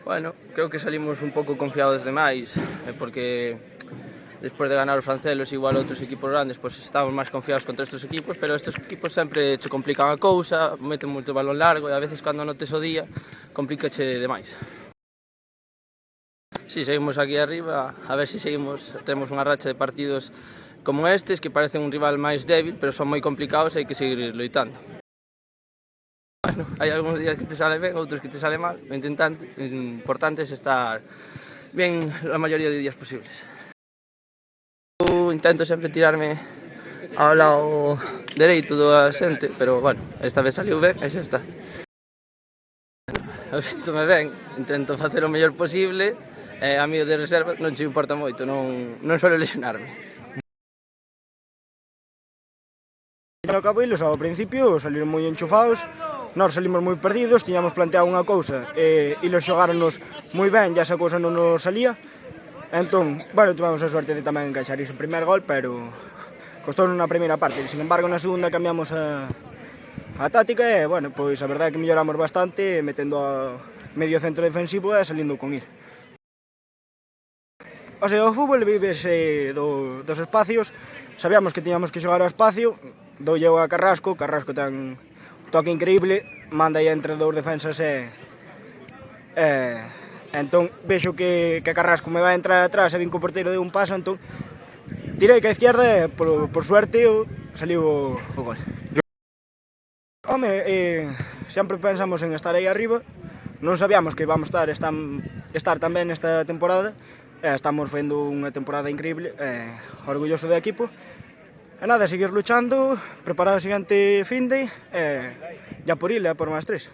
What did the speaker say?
Bueno, creo que salimos un pouco confiados demais, porque despois de ganar os francelos igual outros equipos grandes, pois estamos máis confiados contra estes equipos, pero estes equipos sempre che complican a cousa, meten moito balón largo e a veces cando notes o día complícache demais. Si seguimos aquí arriba, a ver se temos unha racha de partidos como estes que parecen un rival máis débil, pero son moi complicados e hai que seguir loitando. Bueno, hai algúns días que te sale ben, outros que te sale mal, o importante é estar ben a maioría de días posibles. Eu intento sempre tirarme ao lado dereito da xente, pero, bueno, esta vez saliu ben e xa está. Eu sinto-me ben, intento facer o mellor posible e a mí de reserva non che importa moito, non suelo lesionarme. No cabo eles ao principio saliron moi enchufados, nós salimos moi perdidos, tiñamos planteado unha cousa e eles xogáronos moi ben, e esa cousa non nos salía. Entón, bueno, tivemos a suerte de tamén encaixar ese primer gol, pero costou na primeira parte. Sin embargo, na segunda cambiamos a táctica e, bueno, pois a verdade é que melloramos bastante metendo a medio centro defensivo e salindo con il. O sea, o fútbol vivese dos espacios, sabíamos que tiñamos que xogar ao espacio, doulle a Carrasco ten un toque increíble, manda aí entre dous defensas e entón vexo que Carrasco me vai entrar atrás e vin que o porteiro deu un paso, entón tirei que a izquierda e por suerte saliu o gol. Home, sempre pensamos en estar aí arriba, non sabíamos que íbamos estar tan ben esta temporada, estamos fendo unha temporada increíble, orgulloso do equipo. E nada, seguir luchando, preparar o seguinte finde e por ir, por máis 3.